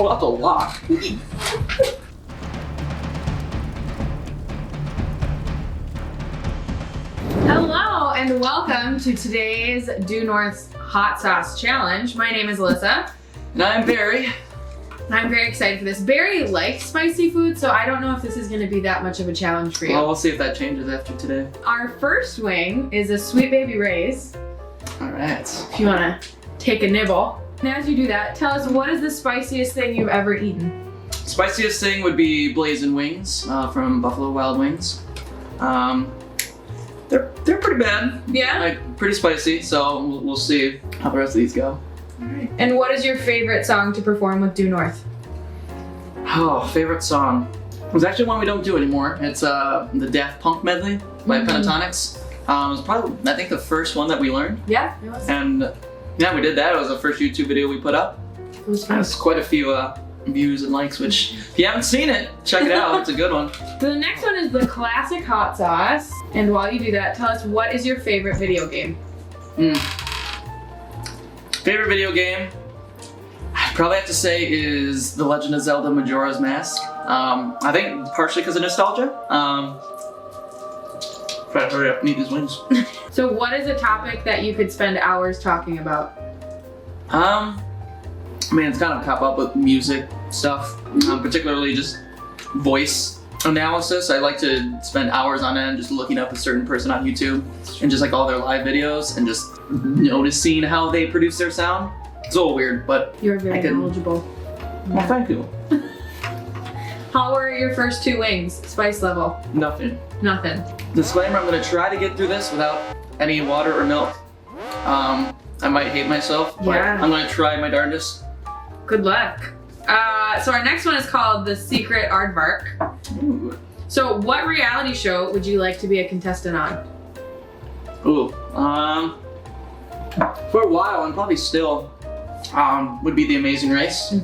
Oh, that's a lot. Hello and welcome to today's Due North's Hot Sauce Challenge. My name is Alyssa. And I'm Barry. I'm very excited for this. Barry likes spicy food, so I don't know if this is going to be that much of a challenge for you. Well, we'll see if that changes after today. Our first wing is a Sweet Baby Ray's. All right. If you want to take a nibble. And as you do that, tell us, what is the spiciest thing you've ever eaten? Spiciest thing would be blazing wings from Buffalo Wild Wings. They're pretty bad. Yeah? Like, pretty spicy, so we'll see how the rest of these go. Alright. And what is your favorite song to perform with Due North? Oh, favorite song. It was actually one we don't do anymore. It's the Daft Punk medley by Pentatonics. It was probably, I think, the first one that we learned. Yeah, it was. And yeah, we did that. It was the first YouTube video we put up. It was fun. Has quite a few views and likes, which if you haven't seen it, check it out. It's a good one. So the next one is the classic hot sauce. And while you do that, tell us, what is your favorite video game? Favorite video game, I'd probably have to say, is The Legend of Zelda Majora's Mask. I think partially because of nostalgia. Try to hurry up and eat these wings. So what is a topic that you could spend hours talking about? I mean, it's kind of a cop-up with music stuff, particularly just voice analysis. I like to spend hours on end just looking up a certain person on YouTube and just like all their live videos and just noticing how they produce their sound. It's a little weird, but You're very knowledgeable. Well, thank you. How were your first two wings? Spice level? Nothing. Nothing. Disclaimer, I'm going to try to get through this without any water or milk. I might hate myself, but Yeah. I'm going to try my darndest. Good luck. So our next one is called The Secret Aardvark. Ooh. So what reality show would you like to be a contestant on? Ooh. For a while, and probably still, would be The Amazing Race.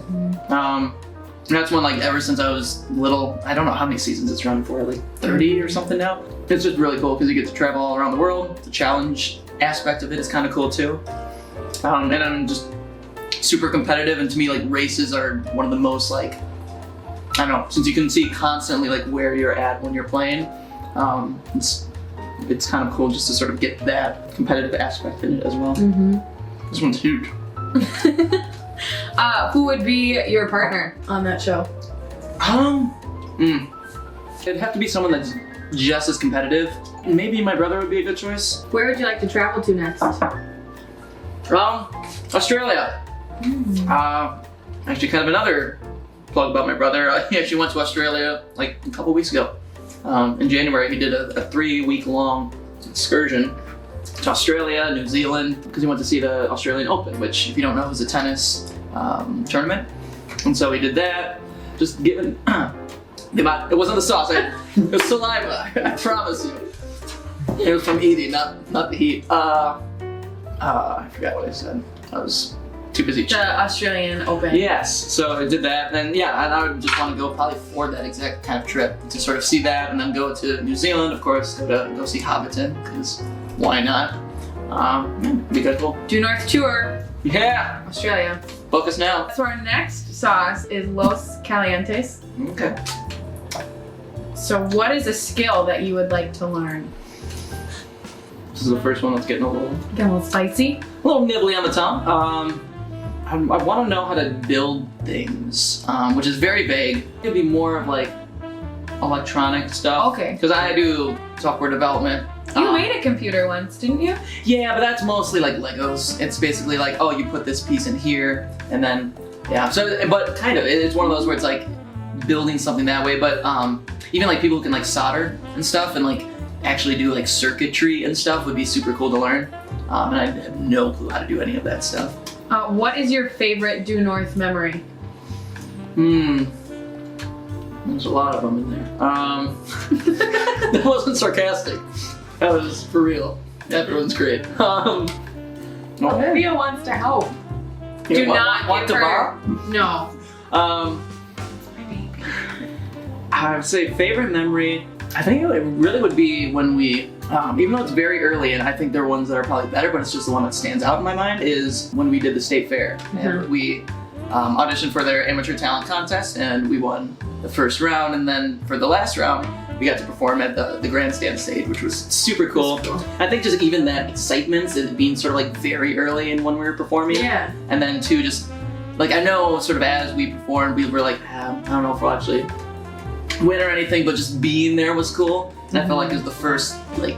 That's one, like, ever since I was little. I don't know how many seasons it's running for, like 30 or something now. It's just really cool because you get to travel all around the world. The challenge aspect of it is kind of cool too. And I'm just super competitive, and to me, like, races are one of the most, like, I don't know, since you can see constantly like where you're at when you're playing, it's kind of cool just to sort of get that competitive aspect in it as well. This one's huge. Who would be your partner on that show? It'd have to be someone that's just as competitive. Maybe my brother would be a good choice. Where would you like to travel to next? Australia. Actually, kind of another plug about my brother. He actually went to Australia like a couple weeks ago. In January, he did a 3-week-long excursion to Australia, New Zealand, because he went to see the Australian Open, which, if you don't know, is a tennis tournament. And so he did that. Just giving. It wasn't the sauce. It was saliva. I promise you. It was from eating, not the heat. I forgot what I said. I was too busy. The Australian Open. Yes, so I did that, and yeah, and I would just want to go probably for that exact kind of trip to sort of see that, and then go to New Zealand, of course, go see Hobbiton, because why not? Be good, cool. Due North Tour. Yeah, Australia. book us now. So our next sauce is Los Calientes. Okay. So what is a skill that you would like to learn? This is the first one that's getting a little spicy. A little nibbly on the tongue. I want to know how to build things, which is very vague. It'd be more of like electronic stuff. Okay. Because I do software development. You made a computer once, didn't you? Yeah, but that's mostly like Legos. It's basically like, oh, you put this piece in here, and then, yeah. So, but kind of, it's one of those where it's like building something that way, but even like people who can like solder and stuff and like actually do like circuitry and stuff would be super cool to learn. And I have no clue how to do any of that stuff. What is your favorite Due North memory? There's a lot of them in there. That wasn't sarcastic. That was for real. Everyone's great. Olivia wants to help. Do not want give to her. borrow? No. I would say favorite memory. I think it really would be when we, even though it's very early, and I think there are ones that are probably better, but it's just the one that stands out in my mind, is when we did the state fair. And we auditioned for their amateur talent contest, and we won the first round. And then for the last round, we got to perform at the grandstand stage, which was super cool. I think just even that excitement, it being sort of like very early in when we were performing. Yeah. And then too, just like I know sort of as we performed, we were like, I don't know if we'll actually win or anything, but just being there was cool. And I felt like it was the first like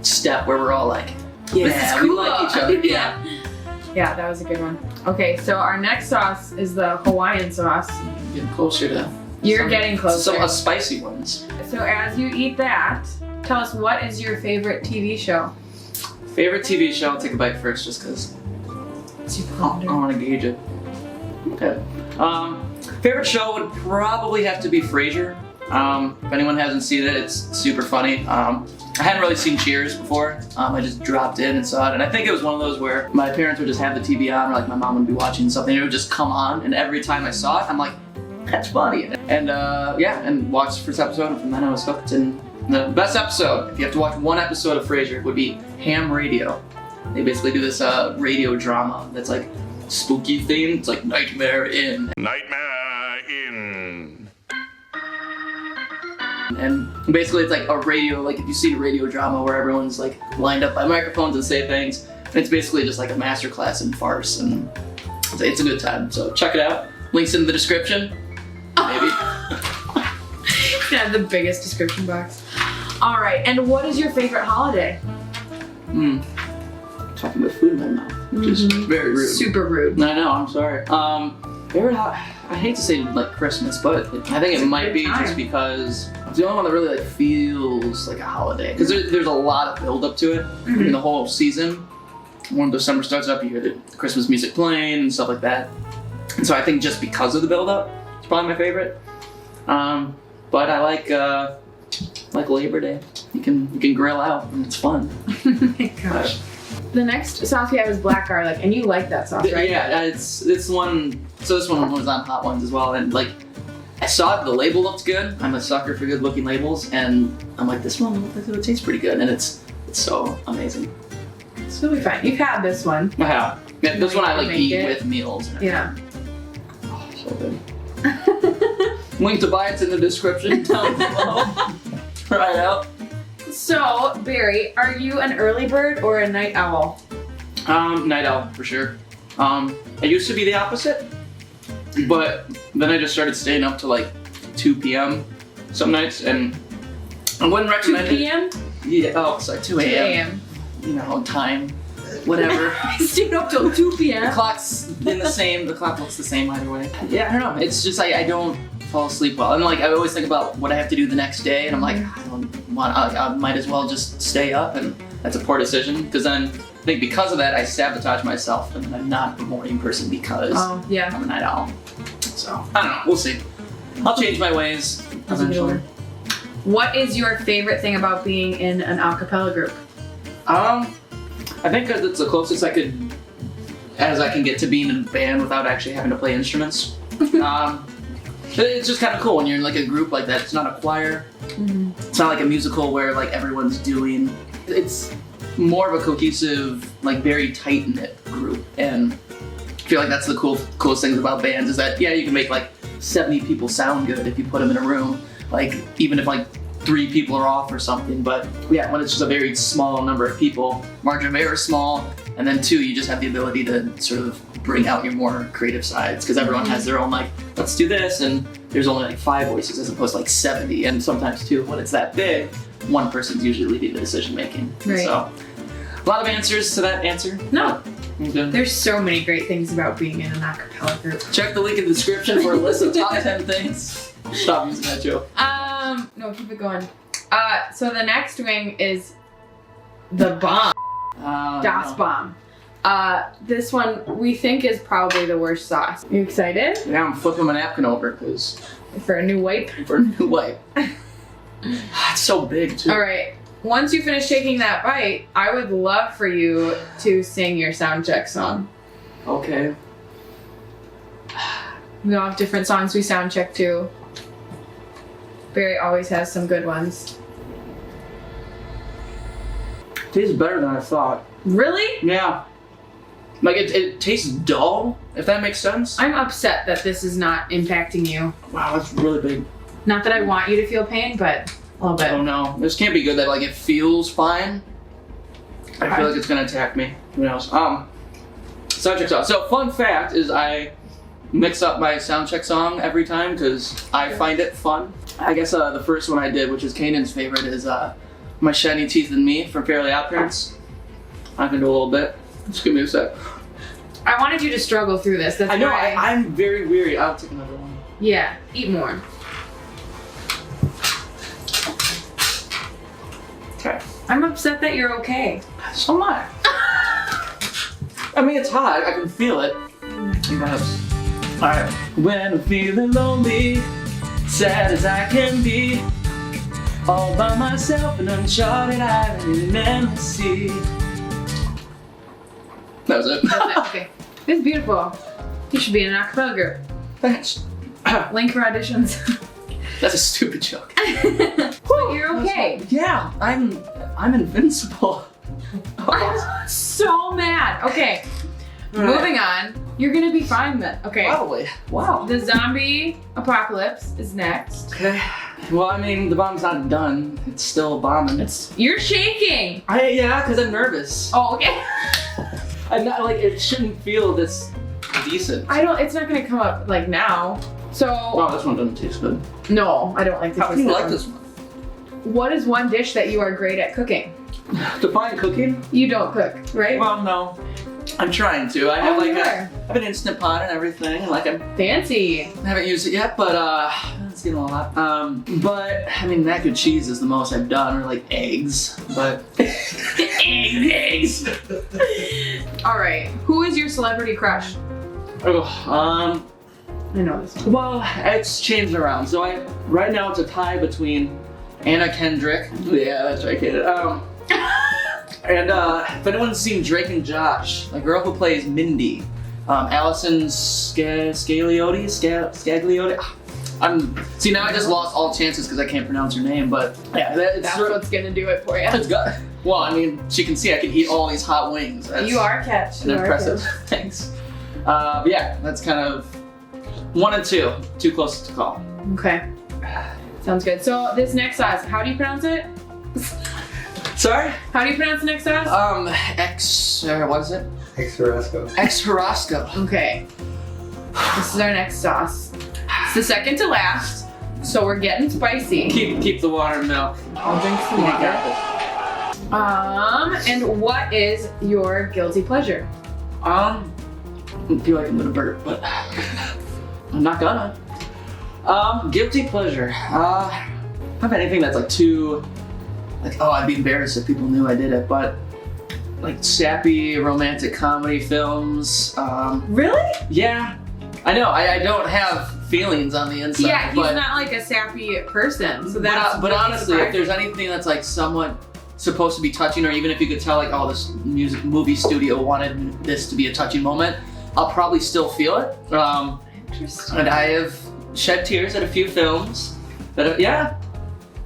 step where we're all like, yeah, This is we cool. like each other. Yeah. Yeah, that was a good one. Okay, so our next sauce is the Hawaiian sauce. Getting closer to. You're getting closer. Some spicy ones. So as you eat that, tell us, what is your favorite TV show? Favorite TV show? I'll take a bite first just because I want to gauge it. Okay. Favorite show would probably have to be Frasier. If anyone hasn't seen it, it's super funny. I hadn't really seen Cheers before. I just dropped in and saw it, and I think it was one of those where my parents would just have the TV on, or like my mom would be watching something, and it would just come on, and every time I saw it, I'm like, that's funny. And and watched the first episode, and from then I was hooked. And the best episode, if you have to watch one episode of Frasier, would be Ham Radio. They basically do this radio drama that's like spooky themed. It's like Nightmare Inn. Nightmare Inn. And basically it's like a radio, like if you see a radio drama where everyone's like lined up by microphones and say things, it's basically just like a masterclass in farce, and it's a good time. So check it out. Links in the description. Maybe. Yeah, the biggest description box. All right, and what is your favorite holiday? Talking about food in my mouth, which is very rude. Super rude. I know, I'm sorry. Favorite I hate to say like Christmas, but I think it might be just because it's the only one that really like feels like a holiday. Because there's a lot of build up to it in the whole season. When December starts up, you hear the Christmas music playing and stuff like that. And so I think just because of the build up, it's probably my favorite. But I like Labor Day. You can grill out and it's fun. Oh my gosh. The next sauce we have is black garlic, and you like that sauce, right? Yeah, it's one. So this one was on Hot Ones as well, and like I saw it, the label looked good. I'm a sucker for good looking labels, and I'm like, this one it tastes pretty good, and it's so amazing. It's really fun. You've had this one. I have. Yeah, this one I like Make eat it. with meals. And Yeah. oh, so good. Link to buy it's in the description down below. Try it out. So, Barry, are you an early bird or a night owl? Night owl for sure. I used to be the opposite, but then I just started staying up to like 2 p.m. some nights, and I wouldn't 2 recommend p.m.? it. Yeah. Oh, sorry, 2 a.m. You know, time, whatever. Stayed up till 2 p.m. The clock's in the same. The clock looks the same either way. Yeah, I don't know. It's just I don't fall asleep well, and like I always think about what I have to do the next day, and I'm like, I don't want. I might as well just stay up, and that's a poor decision because then I think because of that I sabotage myself, and then I'm not a morning person because I'm a night owl. So I don't know. We'll see. I'll change my ways eventually. What is your favorite thing about being in an a cappella group? I think because it's the closest I can get to being in a band without actually having to play instruments. It's just kind of cool when you're in like a group like that. It's not a choir. It's not like a musical where like everyone's doing. It's more of a cohesive, like very tight knit group, and I feel like that's the coolest things about bands is that you can make like 70 people sound good if you put them in a room. Like even if like 3 people are off or something, but yeah, when it's just a very small number of people, margin of error is small, and then 2, you just have the ability to sort of bring out your more creative sides because everyone has their own like, let's do this, and there's only like 5 voices as opposed to like 70, and sometimes too, when it's that big, one person's usually leading the decision making. Right. So, a lot of answers to that answer. No. Okay. There's so many great things about being in an a cappella group. Check the link in the description for a list of top 10 things. Stop using that joke. No, keep it going. So the next wing is the bomb. Das no. Bomb. This one we think is probably the worst sauce. You excited? Yeah, I'm flipping my napkin over because For a new wipe? for a new wipe. It's so big too. Alright. Once you finish taking that bite, I would love for you to sing your sound check song. Okay. We all have different songs we sound check to. Barry always has some good ones. Tastes better than I thought. Really? Yeah. Like it tastes dull, if that makes sense. I'm upset that this is not impacting you. Wow, that's really big. Not that I want you to feel pain, but a little I bit. don't know. This can't be good that like it feels fine. I feel like it's gonna attack me. Who knows? Sound check song. So fun fact is I mix up my sound check song every time because I find it fun. I guess the first one I did, which is Kanan's favorite, is My Shiny Teeth and Me from Fairly Odd Parents. I can do a little bit. Just give me a sec. I wanted you to struggle through this. That's I know, why. I'm very weary. I'll take another one. Yeah, eat more. Okay. I'm upset that you're okay. So am I. I mean, it's hot. I can feel it. Alright. When I'm feeling lonely, sad as I can be, all by myself in uncharted island in an sea. That was it. That's it. Okay. This is beautiful. You should be in an acapella group. Thanks. Link for auditions. That's a stupid joke. But you're okay. Yeah, I'm invincible. I'm so mad. Okay. All right. Moving on. You're gonna be fine then. Okay. Probably. Wow. The zombie apocalypse is next. Okay. Well, I mean, the bomb's not done. It's still bombing. You're shaking. Yeah, because I'm nervous. Oh, okay. I'm not like it shouldn't feel this decent. It's not gonna come up like now. So Wow, this one doesn't taste good. no, I don't like this. How can you like this one? What is one dish that you are great at cooking? Define cooking? You don't cook, right? Well, no. I'm trying to. I have Oh, like you I are. have an instant pot and everything. Like I Fancy. haven't used it yet, but it's getting a lot. But I mean, mac and cheese is the most I've done, or like eggs. But eggs. All right. Who is your celebrity crush? Oh, I know this. well, it's changed around. So right now it's a tie between Anna Kendrick. Yeah, that's right, kid. And if anyone's seen Drake and Josh, the girl who plays Mindy, Allison Scagliotti. See, now I just lost all chances because I can't pronounce her name, but yeah, That's what's gonna do it for you. it's good. Well, I mean, she can see I can eat all these hot wings. That's You are a catch. an You are a impressive. catch. Thanks. But yeah, that's kind of 1 and 2. Too close to call. Okay. Sounds good. So this next sauce, how do you pronounce it? Sorry? How do you pronounce the next sauce? What is it? Ex-Carrasco. Ex-Carrasco. Okay. This is our next sauce. It's the second to last, so we're getting spicy. Keep the water and milk. I'll drink some water. And what is your guilty pleasure? I feel like I'm gonna burp, but I'm not gonna. Guilty pleasure. Not anything that's like too, like, oh, I'd be embarrassed if people knew I did it, but like sappy romantic comedy films. Really? Yeah, I know. I don't have feelings on the inside. Yeah, he's but, not like a sappy person, so that's. but really honestly, if surprising. there's anything that's like somewhat supposed to be touching, or even if you could tell like, oh, this movie studio wanted this to be a touching moment, I'll probably still feel it. Interesting. And I have shed tears at a few films. But yeah.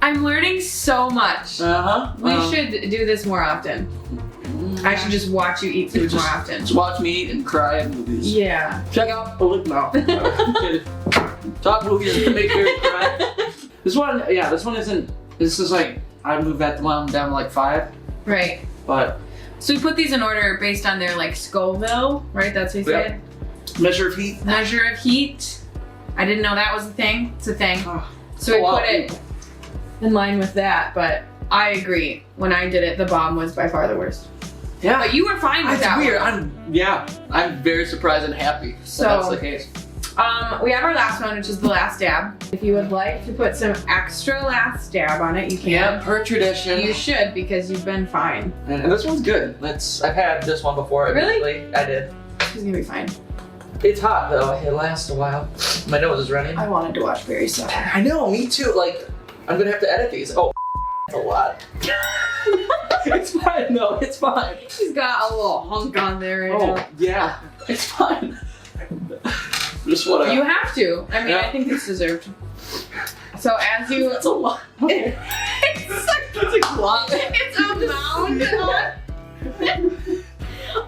I'm learning so much. We Um, should do this more often. I should just watch you eat food more often. Just watch me eat and cry at movies. Yeah. Check out Top movies that make me cry. This one isn't. This is like I moved that one down to like 5, Right. but So we put these in order based on their like Scoville, right? That's what you Yeah. said. measure of heat. Measure of heat. I didn't know that was a thing. It's a thing. Oh, So we a lot put of it in line with that, but I agree. When I did it, the bomb was by far the worst. Yeah. But you were fine with That's that weird. one. I'm very surprised and happy So- that that's the case. We have our last one, which is the last dab. If you would like to put some extra last dab on it, you can. Yeah, per tradition. You should, because you've been fine. And this one's good. I've had this one before. Really? admittedly. I did. She's gonna be fine. It's hot though. It lasts a while. My nose is running. I wanted to watch Barry stuff. I know, me too. Like, I'm gonna have to edit these. Oh, that's a lot. It's fine. No, it's fine. She's got a little hunk on there right Oh, now. yeah. It's fine. Just wanna. You have to. I mean, Yeah. I think it's deserved. So as you, That's a lot. it's It's a lot. a mound.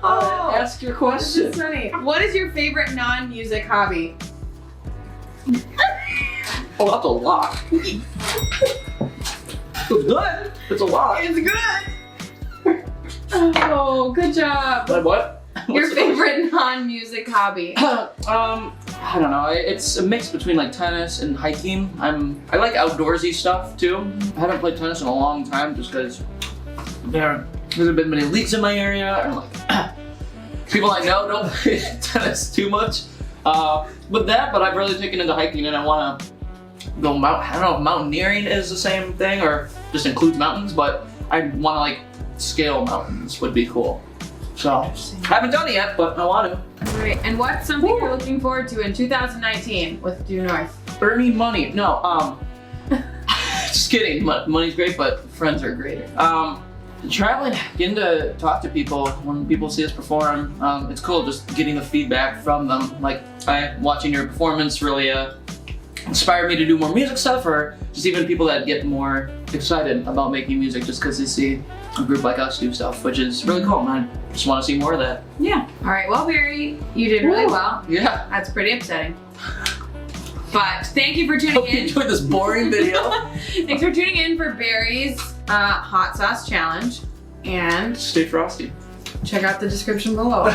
Ask your This question. is funny. What is your favorite non-music hobby? Oh, that's a lot. It's good. It's a lot. It's good. Oh, good job. Like what? Your What's the favorite non-music hobby? I don't know. It's a mix between like tennis and hiking. I like outdoorsy stuff too. I haven't played tennis in a long time just because there hasn't been many leagues in my area, and like people I know don't play tennis too much. But I've really taken into hiking, and I want to go I don't know if mountaineering is the same thing or just includes mountains, but I want to like scale mountains would be cool. So I haven't done it yet, but I want to. All right. And what's something you're looking forward to in 2019 with Due North? Earning money. No, just kidding. Money's great, but friends are greater. Traveling, getting to talk to people when people see us perform. It's cool just getting the feedback from them. Like watching your performance really inspired me to do more music stuff, or just even people that get more excited about making music just because they see a group like us do stuff, which is really cool. And I just want to see more of that. Yeah. All right. Well, Barry, you did really well. Yeah. That's pretty upsetting. But thank you for tuning Hope you in. enjoyed this boring video. Thanks for tuning in for Barry's hot sauce challenge, and Stay frosty. check out the description below.